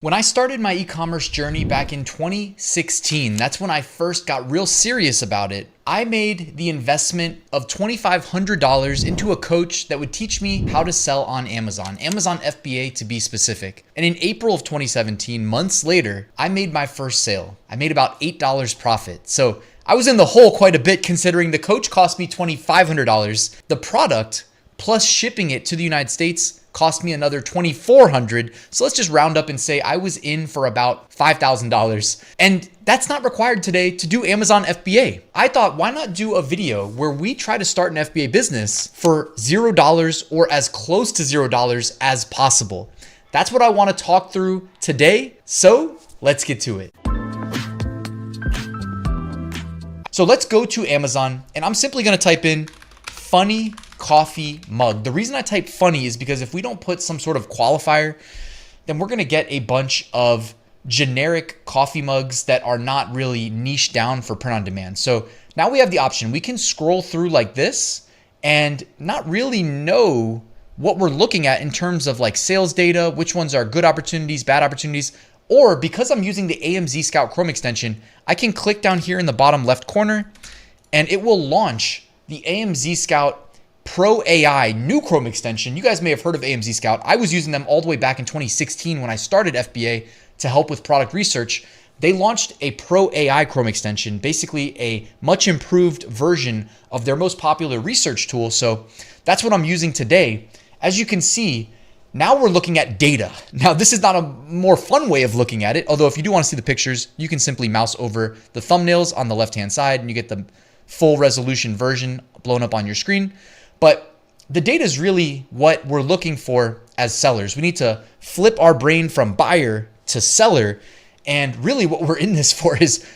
When I started my e-commerce journey back in 2016, that's when I first got real serious about it. I made the investment of $2,500 into a coach that would teach me how to sell on Amazon FBA to be specific. And in April of 2017, months later, I made my first sale. I made about $8 profit. So I was in the hole quite a bit considering the coach cost me $2,500. The product plus shipping it to the United States cost me another $2,400. So let's just round up and say I was in for about $5,000. And that's not required today to do Amazon FBA. I thought, why not do a video where we try to start an FBA business for $0 or as close to $0 as possible? That's what I want to talk through today. So let's get to it. So let's go to Amazon and I'm simply going to type in funny coffee mug. The reason I type funny is because if we don't put some sort of qualifier, then we're going to get a bunch of generic coffee mugs that are not really niche down for print on demand. So now we have the option. We can scroll through like this and not really know what we're looking at in terms of like sales data, which ones are good opportunities, bad opportunities. Or because I'm using the AMZScout Chrome extension, I can click down here in the bottom left corner and it will launch the AMZScout Pro AI new Chrome extension. You guys may have heard of AMZScout. I was using them all the way back in 2016 when I started FBA to help with product research. They launched a Pro AI Chrome extension, basically a much improved version of their most popular research tool. So that's what I'm using today. As you can see, now we're looking at data. Now, this is not a more fun way of looking at it, although if you do want to see the pictures, you can simply mouse over the thumbnails on the left-hand side and you get the full resolution version blown up on your screen. But the data is really what we're looking for as sellers. We need to flip our brain from buyer to seller. And really what we're in this for is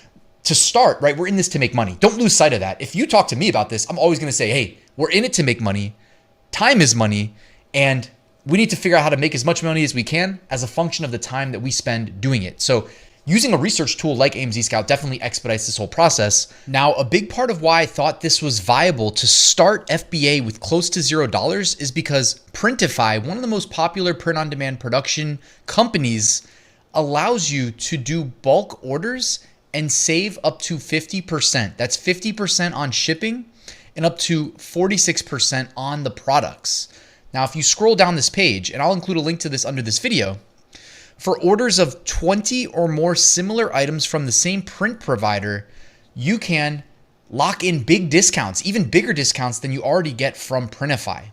to start, right? We're in this to make money. Don't lose sight of that. If you talk to me about this, I'm always going to say, hey, we're in it to make money. Time is money. And we need to figure out how to make as much money as we can as a function of the time that we spend doing it. So using a research tool like AMZScout definitely expedites this whole process. Now, a big part of why I thought this was viable to start FBA with close to $0 is because Printify, one of the most popular print-on-demand production companies, allows you to do bulk orders and save up to 50%. That's 50% on shipping and up to 46% on the products. Now, if you scroll down this page, and I'll include a link to this under this video, for orders of 20 or more similar items from the same print provider, you can lock in big discounts, even bigger discounts than you already get from Printify.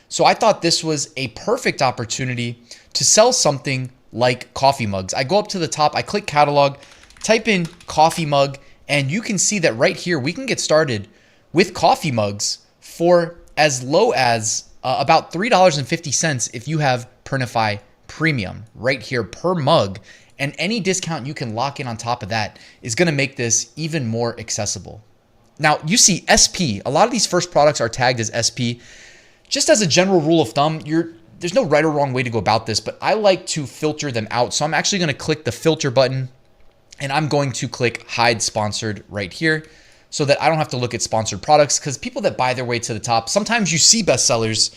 So I thought this was a perfect opportunity to sell something like coffee mugs. I go up to the top, I click catalog, type in coffee mug, and you can see that right here, we can get started with coffee mugs for as low as about $3.50 if you have Printify Premium right here per mug, and any discount you can lock in on top of that is going to make this even more accessible. Now you see SP, a lot of these first products are tagged as SP. Just as a general rule of thumb, there's no right or wrong way to go about this, but I like to filter them out. So I'm actually going to click the filter button and I'm going to click hide sponsored right here so that I don't have to look at sponsored products, because people that buy their way to the top, sometimes you see bestsellers,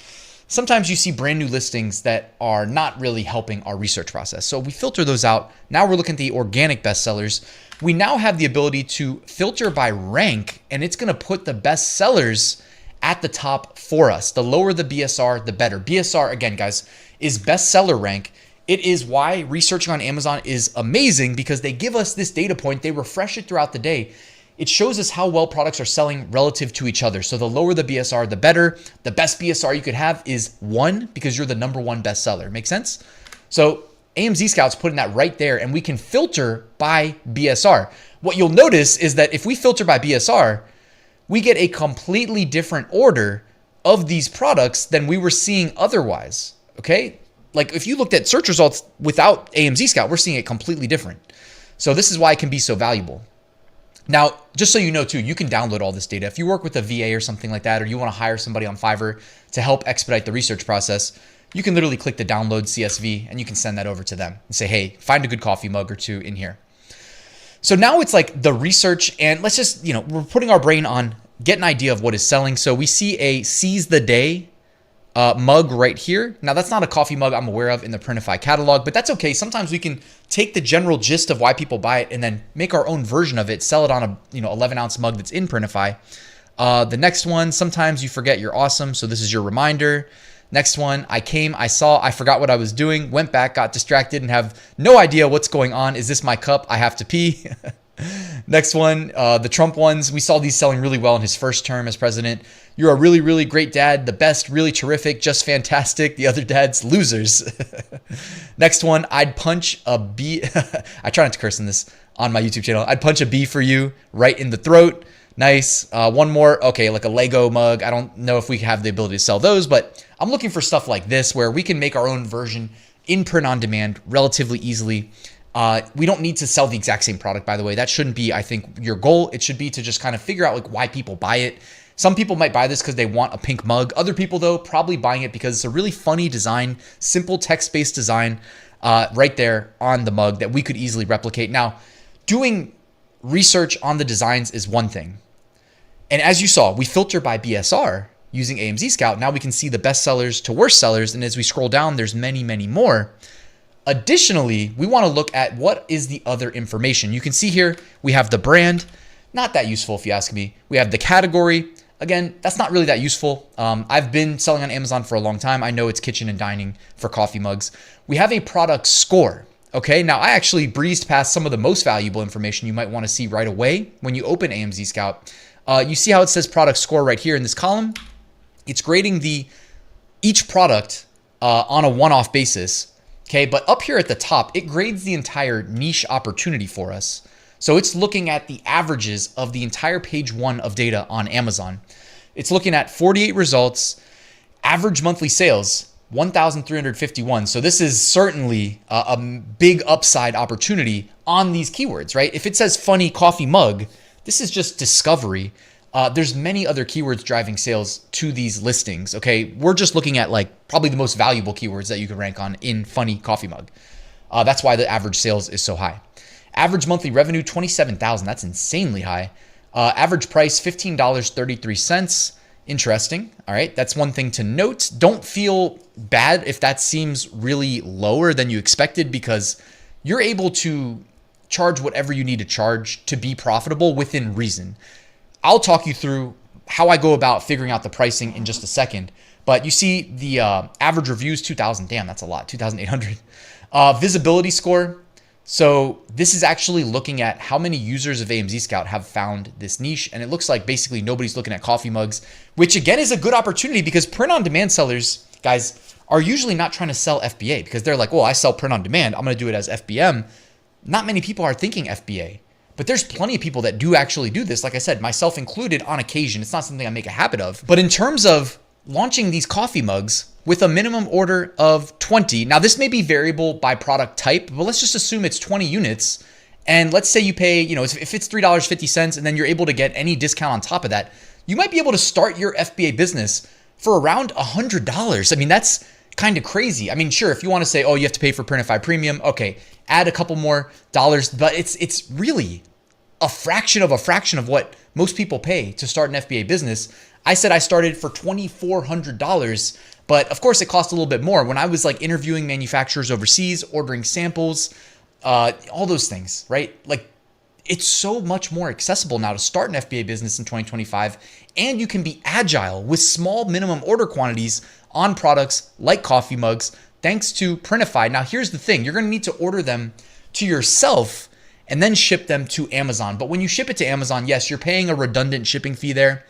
sometimes you see brand new listings that are not really helping our research process. So we filter those out. Now we're looking at the organic bestsellers. We now have the ability to filter by rank, and it's going to put the best sellers at the top for us. The lower the BSR, the better. BSR, again, guys, is bestseller rank. It is why researching on Amazon is amazing, because they give us this data point. They refresh it throughout the day. It shows us how well products are selling relative to each other. So the lower the BSR, the better. The best BSR you could have is 1 because you're the number 1 bestseller. Make sense? So AMZScout's putting that right there, and we can filter by BSR. What you'll notice is that if we filter by BSR, we get a completely different order of these products than we were seeing otherwise. Okay? Like if you looked at search results without AMZScout, we're seeing it completely different. So this is why it can be so valuable. Now, just so you know too, you can download all this data. If you work with a VA or something like that, or you want to hire somebody on Fiverr to help expedite the research process, you can literally click the download CSV and you can send that over to them and say, hey, find a good coffee mug or two in here. So now it's like the research, and let's just, we're putting our brain on get an idea of what is selling. So we see a seize the day mug right here. Now that's not a coffee mug I'm aware of in the Printify catalog, but that's okay. Sometimes we can take the general gist of why people buy it and then make our own version of it, sell it on a 11-ounce mug that's in Printify. The next one, sometimes you forget you're awesome, so this is your reminder. Next one, I came, I saw, I forgot what I was doing, went back, got distracted, and have no idea what's going on. Is this my cup? I have to pee. Next one, the Trump ones. We saw these selling really well in his first term as president. You're a really, really great dad. The best, really terrific, just fantastic. The other dads, losers. Next one, I'd punch a bee. I try not to curse in this on my YouTube channel. I'd punch a bee for you right in the throat. Nice. One more. Okay, like a Lego mug. I don't know if we have the ability to sell those, but I'm looking for stuff like this where we can make our own version in print on demand relatively easily. We don't need to sell the exact same product, by the way. That shouldn't be, I think, your goal. It should be to just kind of figure out like why people buy it. Some people might buy this because they want a pink mug. Other people, though, probably buying it because it's a really funny design, simple text-based design right there on the mug that we could easily replicate. Now, doing research on the designs is one thing. And as you saw, we filter by BSR using AMZScout. Now we can see the best sellers to worst sellers. And as we scroll down, there's many, many more. Additionally, we want to look at what is the other information. You can see here, we have the brand. Not that useful if you ask me. We have the category. Again, that's not really that useful. I've been selling on Amazon for a long time. I know it's kitchen and dining for coffee mugs. We have a product score. Okay, now I actually breezed past some of the most valuable information you might want to see right away when you open AMZScout. You see how it says product score right here in this column? It's grading each product on a one-off basis. Okay, but up here at the top, it grades the entire niche opportunity for us. So it's looking at the averages of the entire page one of data on Amazon. It's looking at 48 results, average monthly sales, 1,351. So this is certainly a big upside opportunity on these keywords, right? If it says funny coffee mug, this is just discovery. There's many other keywords driving sales to these listings, okay? We're just looking at like probably the most valuable keywords that you can rank on in funny coffee mug. That's why the average sales is so high. Average monthly revenue, $27,000. That's insanely high. Average price, $15.33. Interesting. All right. That's one thing to note. Don't feel bad if that seems really lower than you expected because you're able to charge whatever you need to charge to be profitable within reason. I'll talk you through how I go about figuring out the pricing in just a second. But you see the average reviews, 2,000. Damn, that's a lot. 2,800. Visibility score. So this is actually looking at how many users of AMZScout have found this niche. And it looks like basically nobody's looking at coffee mugs, which again is a good opportunity because print on demand sellers, guys, are usually not trying to sell FBA because they're like, well, I sell print on demand. I'm going to do it as FBM. Not many people are thinking FBA, but there's plenty of people that do actually do this. Like I said, myself included on occasion. It's not something I make a habit of. But in terms of launching these coffee mugs with a minimum order of 20. Now this may be variable by product type, but let's just assume it's 20 units. And let's say you pay, if it's $3.50 and then you're able to get any discount on top of that, you might be able to start your FBA business for around $100. I mean, that's kind of crazy. I mean, sure, if you want to say, oh, you have to pay for Printify Premium, okay, add a couple more dollars, but it's really a fraction of what most people pay to start an FBA business. I said I started for $2,400, but of course it cost a little bit more when I was like interviewing manufacturers overseas, ordering samples, all those things, right? Like it's so much more accessible now to start an FBA business in 2025, and you can be agile with small minimum order quantities on products like coffee mugs, thanks to Printify. Now here's the thing, you're gonna need to order them to yourself and then ship them to Amazon. But when you ship it to Amazon, yes, you're paying a redundant shipping fee there.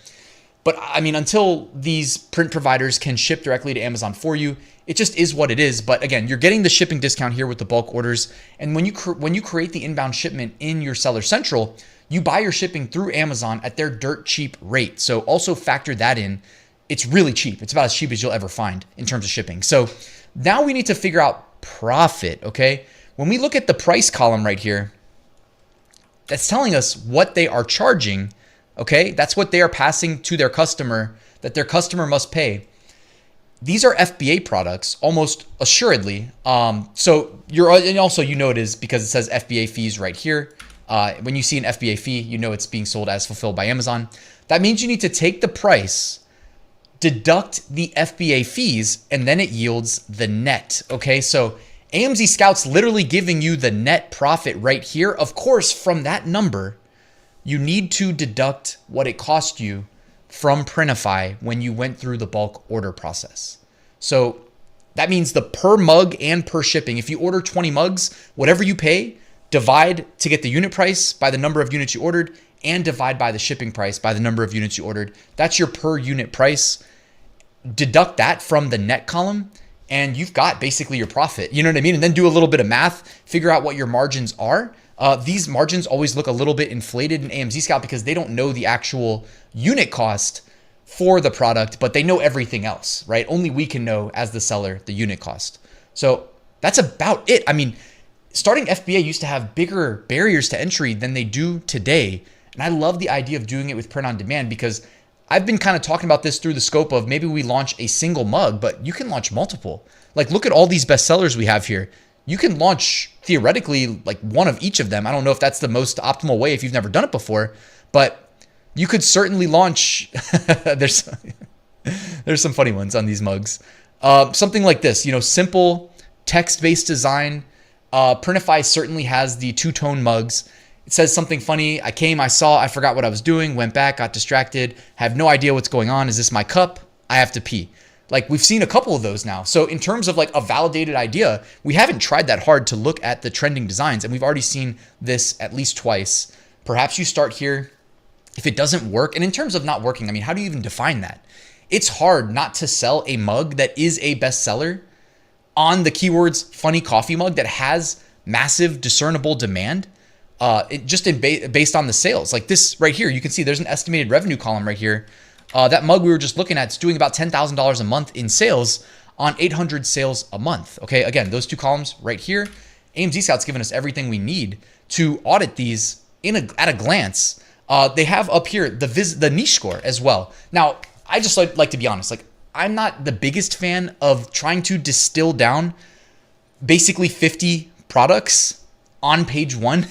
But I mean, until these print providers can ship directly to Amazon for you, it just is what it is. But again, you're getting the shipping discount here with the bulk orders. And when you create the inbound shipment in your Seller Central, you buy your shipping through Amazon at their dirt cheap rate. So also factor that in. It's really cheap. It's about as cheap as you'll ever find in terms of shipping. So now we need to figure out profit, okay? When we look at the price column right here, that's telling us what they are charging. Okay, that's what they are passing to their customer, that their customer must pay. These are FBA products, almost assuredly. So and also it is because it says FBA fees right here. When you see an FBA fee, you know it's being sold as fulfilled by Amazon. That means you need to take the price deduct the FBA fees, and then it yields the net. Okay, so AMZScout's literally giving you the net profit right here. Of course, from that number, you need to deduct what it cost you from Printify when you went through the bulk order process. So that means the per mug and per shipping. If you order 20 mugs, whatever you pay, divide to get the unit price by the number of units you ordered and divide by the shipping price by the number of units you ordered. That's your per unit price. Deduct that from the net column and you've got basically your profit. You know what I mean? And then do a little bit of math, figure out what your margins are. These margins always look a little bit inflated in AMZScout because they don't know the actual unit cost for the product, but they know everything else, right? Only we can know as the seller the unit cost. So that's about it. I mean, starting FBA used to have bigger barriers to entry than they do today. And I love the idea of doing it with print on demand because I've been kind of talking about this through the scope of maybe we launch a single mug, but you can launch multiple. Like look at all these bestsellers we have here. You can launch theoretically like one of each of them. I don't know if that's the most optimal way if you've never done it before, but you could certainly launch. There's some funny ones on these mugs. Something like this, simple text-based design. Printify certainly has the two-tone mugs. It says something funny. I came, I saw, I forgot what I was doing, went back, got distracted, have no idea what's going on. Is this my cup? I have to pee. Like we've seen a couple of those now. So in terms of like a validated idea, we haven't tried that hard to look at the trending designs and we've already seen this at least twice. Perhaps you start here. If it doesn't work, and in terms of not working, I mean, how do you even define that? It's hard not to sell a mug that is a bestseller on the keywords funny coffee mug that has massive discernible demand. Based on the sales. Like this right here, you can see there's an estimated revenue column right here. That mug we were just looking at is doing about $10,000 a month in sales on 800 sales a month. Okay, again, those two columns right here. AMZScout's given us everything we need to audit these at a glance. They have up here the niche score as well. Now, I just like to be honest. Like I'm not the biggest fan of trying to distill down basically 50 products on page 1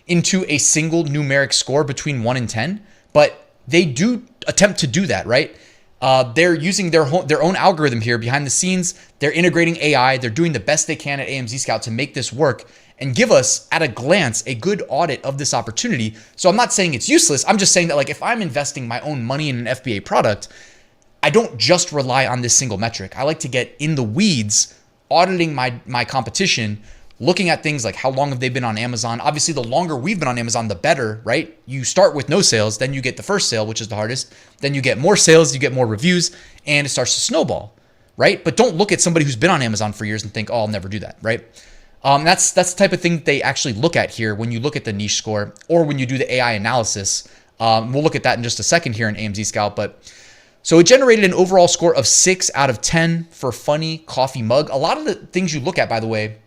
into a single numeric score between 1 and 10, but they do attempt to do that, right? They're using their own algorithm here behind the scenes. They're integrating AI. They're doing the best they can at AMZScout to make this work and give us at a glance a good audit of this opportunity. So I'm not saying it's useless. I'm just saying that like if I'm investing my own money in an FBA product, I don't just rely on this single metric. I like to get in the weeds, auditing my competition, looking at things like how long have they been on Amazon. Obviously, the longer we've been on Amazon, the better, right? You start with no sales, then you get the first sale, which is the hardest. Then you get more sales, you get more reviews, and it starts to snowball, right? But don't look at somebody who's been on Amazon for years and think, oh, I'll never do that, right? That's the type of thing they actually look at here when you look at the niche score or when you do the AI analysis. We'll look at that in just a second here in AMZScout, but so it generated an overall score of 6 out of 10 for funny coffee mug. A lot of the things you look at, by the way,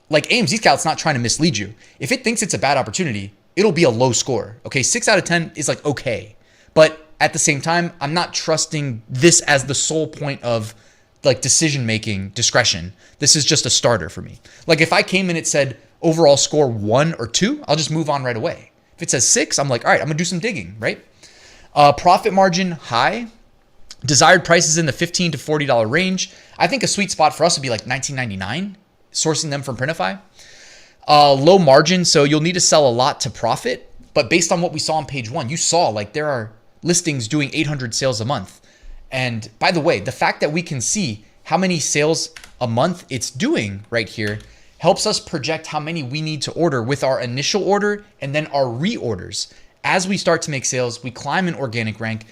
like AMZScout's not trying to mislead you. If it thinks it's a bad opportunity, it'll be a low score. Okay, 6 out of 10 is like okay. But at the same time, I'm not trusting this as the sole point of like decision-making discretion. This is just a starter for me. Like if I came and it said overall score 1 or 2, I'll just move on right away. If it says 6, I'm like, all right, I'm gonna do some digging, right? Profit margin high. Desired prices in the $15 to $40 range. I think a sweet spot for us would be like $19.99. Sourcing them from Printify. Low margin, so you'll need to sell a lot to profit. But based on what we saw on page 1, you saw like there are listings doing 800 sales a month. And by the way, the fact that we can see how many sales a month it's doing right here helps us project how many we need to order with our initial order and then our reorders. As we start to make sales, we climb an organic rank.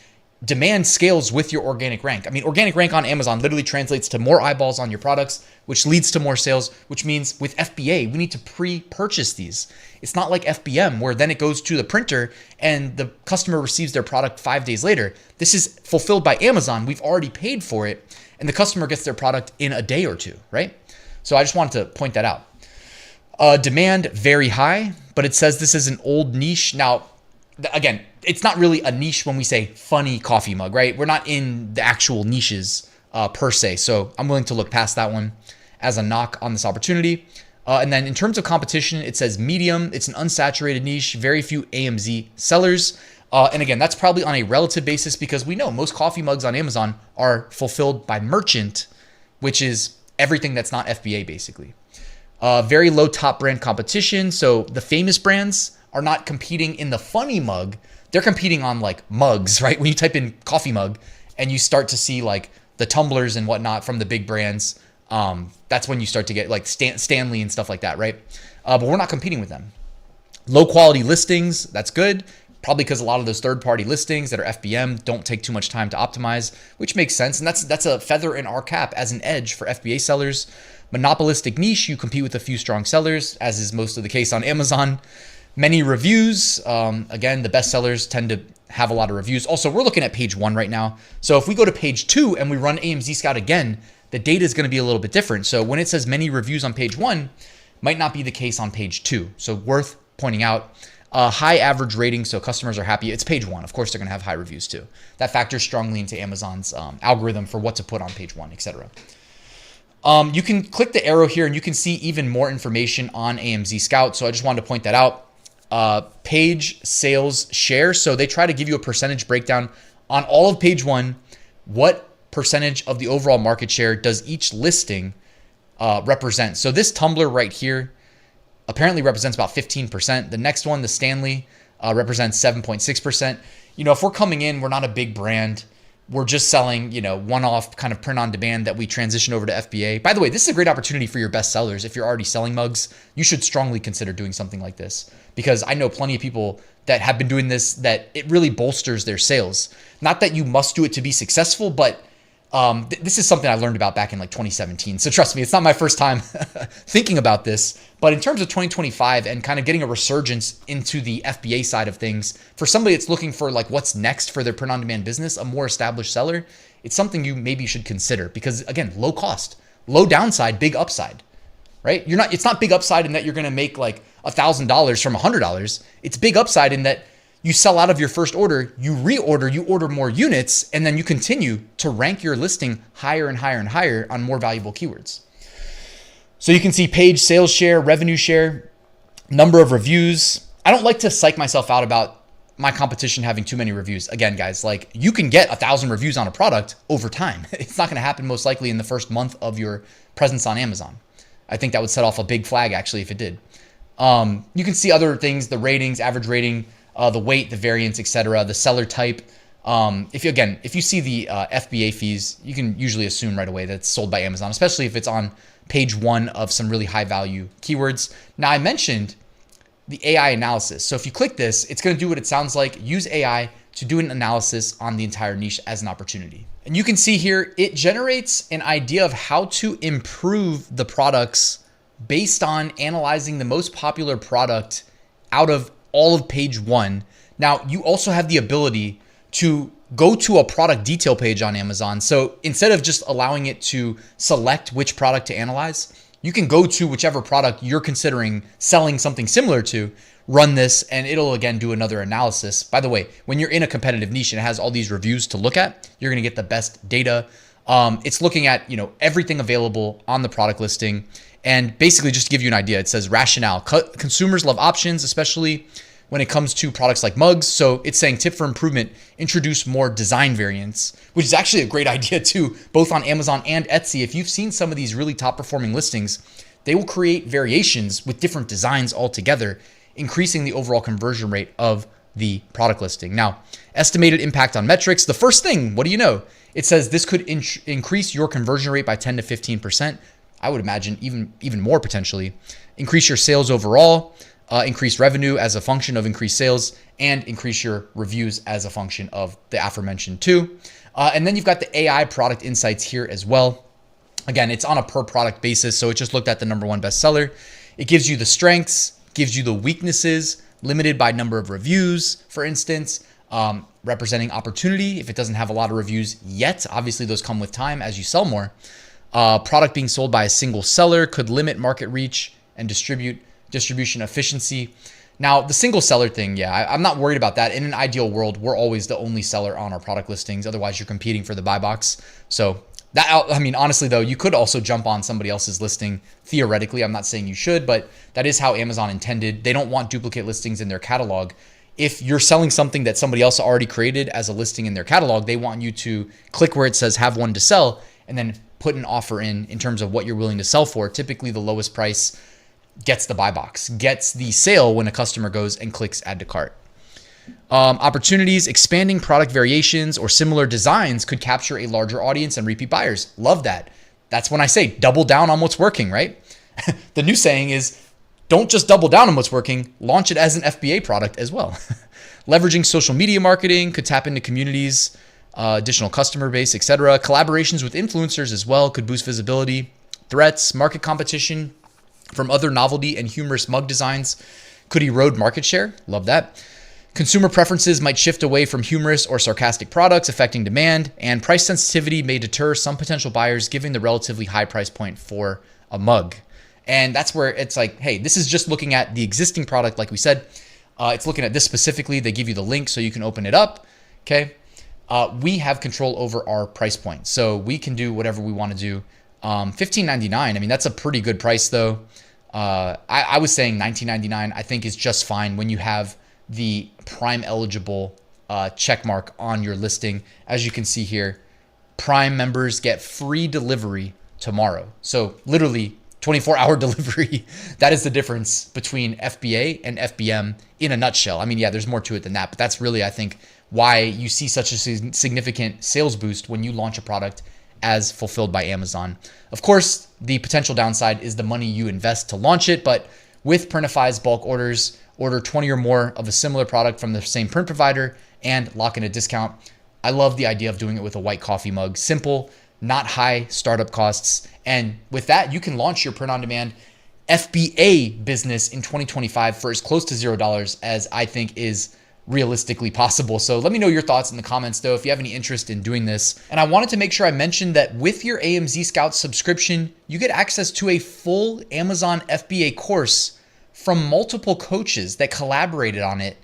Demand scales with your organic rank. I mean, organic rank on Amazon literally translates to more eyeballs on your products, which leads to more sales, which means with FBA, we need to pre-purchase these. It's not like FBM where then it goes to the printer and the customer receives their product 5 days later. This is fulfilled by Amazon. We've already paid for it and the customer gets their product in a day or two, right? So I just wanted to point that out. Demand very high, but it says this is an old niche. Now, again, it's not really a niche when we say funny coffee mug, right? We're not in the actual niches per se. So I'm willing to look past that one as a knock on this opportunity. And then in terms of competition, it says medium. It's an unsaturated niche, very few AMZ sellers. And again, that's probably on a relative basis because we know most coffee mugs on Amazon are fulfilled by merchant, which is everything that's not FBA basically. Very low top brand competition. So the famous brands are not competing in the funny mug. They're competing on like mugs, right? When you type in coffee mug and you start to see like the tumblers and whatnot from the big brands, that's when you start to get like Stanley and stuff like that, right? But we're not competing with them. Low quality listings, that's good. Probably because a lot of those third-party listings that are FBM don't take too much time to optimize, which makes sense. And that's a feather in our cap as an edge for FBA sellers. Monopolistic niche, you compete with a few strong sellers, as is most of the case on Amazon. Many reviews. Again, the best sellers tend to have a lot of reviews. Also, we're looking at page 1 right now. So if we go to page 2 and we run AMZScout again, the data is going to be a little bit different. So when it says many reviews on page 1, might not be the case on page 2. So worth pointing out. High average rating, so customers are happy. It's page 1. Of course, they're going to have high reviews too. That factors strongly into Amazon's algorithm for what to put on page 1, etc. You can click the arrow here and you can see even more information on AMZScout. So I just wanted to point that out. Page sales share. So they try to give you a percentage breakdown on all of page 1. What percentage of the overall market share does each listing represent? So this tumbler right here apparently represents about 15%. The next one, the Stanley, represents 7.6%. If we're coming in, we're not a big brand. We're just selling, one-off kind of print on demand that we transition over to FBA. By the way, this is a great opportunity for your best sellers. If you're already selling mugs, you should strongly consider doing something like this because I know plenty of people that have been doing this that it really bolsters their sales. Not that you must do it to be successful, but this is something I learned about back in like 2017. So trust me, it's not my first time thinking about this. But in terms of 2025 and kind of getting a resurgence into the FBA side of things, for somebody that's looking for like what's next for their print-on-demand business, a more established seller, it's something you maybe should consider because again, low cost, low downside, big upside, right? It's not big upside in that you're going to make like $1,000 from $100. It's big upside in that you sell out of your first order, you reorder, you order more units, and then you continue to rank your listing higher and higher and higher on more valuable keywords. So you can see page sales share, revenue share, number of reviews. I don't like to psych myself out about my competition having too many reviews. Again, guys, like you can get 1,000 reviews on a product over time. It's not going to happen most likely in the first month of your presence on Amazon. I think that would set off a big flag actually if it did. You can see other things, the ratings, average rating, the weight, the variance, etc., the seller type. If you see the FBA fees, you can usually assume right away that it's sold by Amazon, especially if it's on page 1 of some really high value keywords. Now I mentioned the AI analysis. So if you click this, it's going to do what it sounds like. Use AI to do an analysis on the entire niche as an opportunity. And you can see here, it generates an idea of how to improve the products based on analyzing the most popular product out of all of page 1. Now, you also have the ability to go to a product detail page on Amazon. So instead of just allowing it to select which product to analyze, you can go to whichever product you're considering selling something similar to, run this, and it'll again do another analysis. By the way, when you're in a competitive niche and it has all these reviews to look at, you're going to get the best data. It's looking at, everything available on the product listing. And basically, just to give you an idea, it says rationale. Consumers love options, especially when it comes to products like mugs. So it's saying tip for improvement, introduce more design variants, which is actually a great idea too, both on Amazon and Etsy. If you've seen some of these really top performing listings, they will create variations with different designs altogether, increasing the overall conversion rate of the product listing. Now, estimated impact on metrics. The first thing, what do you know? It says this could increase your conversion rate by 10 to 15%. I would imagine even more potentially. Increase your sales overall, increase revenue as a function of increased sales, and increase your reviews as a function of the aforementioned too. And then you've got the AI product insights here as well. Again, it's on a per product basis, so it just looked at the #1 bestseller. It gives you the strengths, gives you the weaknesses, limited by number of reviews, for instance, representing opportunity if it doesn't have a lot of reviews yet. Obviously, those come with time as you sell more. Product being sold by a single seller could limit market reach and distribution efficiency. Now, the single seller thing, I'm not worried about that. In an ideal world, we're always the only seller on our product listings. Otherwise, you're competing for the buy box. So honestly, though, you could also jump on somebody else's listing. Theoretically, I'm not saying you should, but that is how Amazon intended. They don't want duplicate listings in their catalog. if you're selling something that somebody else already created as a listing in their catalog, they want you to click where it says have one to sell and then put an offer in terms of what you're willing to sell for. Typically the lowest price gets the buy box, gets the sale when a customer goes and clicks add to cart. Opportunities, expanding product variations or similar designs could capture a larger audience and repeat buyers. Love that. That's when I say double down on what's working, right? The new saying is don't just double down on what's working, launch it as an FBA product as well. Leveraging social media marketing could tap into communities, additional customer base, etc. Collaborations with influencers as well could boost visibility. Threats, market competition from other novelty and humorous mug designs could erode market share. Love that. Consumer preferences might shift away from humorous or sarcastic products, affecting demand, and price sensitivity may deter some potential buyers, given the relatively high price point for a mug. And that's where it's like, hey, this is just looking at the existing product. Like we said, it's looking at this specifically. They give you the link so you can open it up. Okay. We have control over our price point, so we can do whatever we want to do. $15.99. I mean, that's a pretty good price though. I was saying $19.99, I think is just fine when you have the Prime eligible check mark on your listing. As you can see here, Prime members get free delivery tomorrow. So literally 24-hour delivery. That is the difference between FBA and FBM in a nutshell. I mean, yeah, there's more to it than that, but that's really, I think, why you see such a significant sales boost when you launch a product as fulfilled by Amazon. Of course, the potential downside is the money you invest to launch it, but with Printify's bulk orders, order 20 or more of a similar product from the same print provider and lock in a discount. I love the idea of doing it with a white coffee mug. Simple, not high startup costs. And with that, you can launch your print-on-demand FBA business in 2025 for as close to $0 as I think is realistically possible. So let me know your thoughts in the comments though, if you have any interest in doing this. And I wanted to make sure I mentioned that with your AMZScout subscription, you get access to a full Amazon FBA course from multiple coaches that collaborated on it.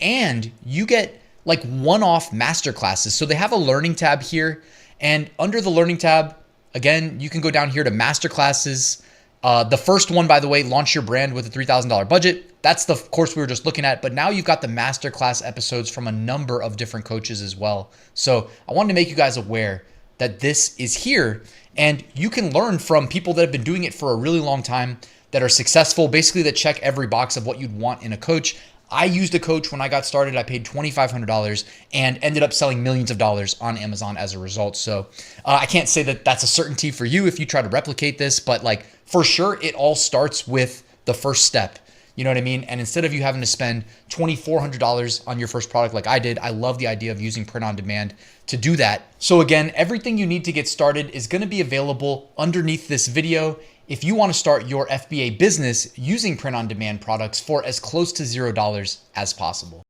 And you get like one-off masterclasses. So they have a learning tab here, and under the learning tab, again, you can go down here to masterclasses. The first one, by the way, launch your brand with a $3,000 budget. That's the course we were just looking at, but now you've got the masterclass episodes from a number of different coaches as well. So I wanted to make you guys aware that this is here, and you can learn from people that have been doing it for a really long time, that are successful, basically that check every box of what you'd want in a coach. I used a coach when I got started. I paid $2,500 and ended up selling millions of dollars on Amazon as a result. So I can't say that that's a certainty for you if you try to replicate this, but like for sure, it all starts with the first step. You know what I mean? And instead of you having to spend $2,400 on your first product like I did, I love the idea of using print on demand to do that. So again, everything you need to get started is going to be available underneath this video if you want to start your FBA business using print on demand products for as close to $0 as possible.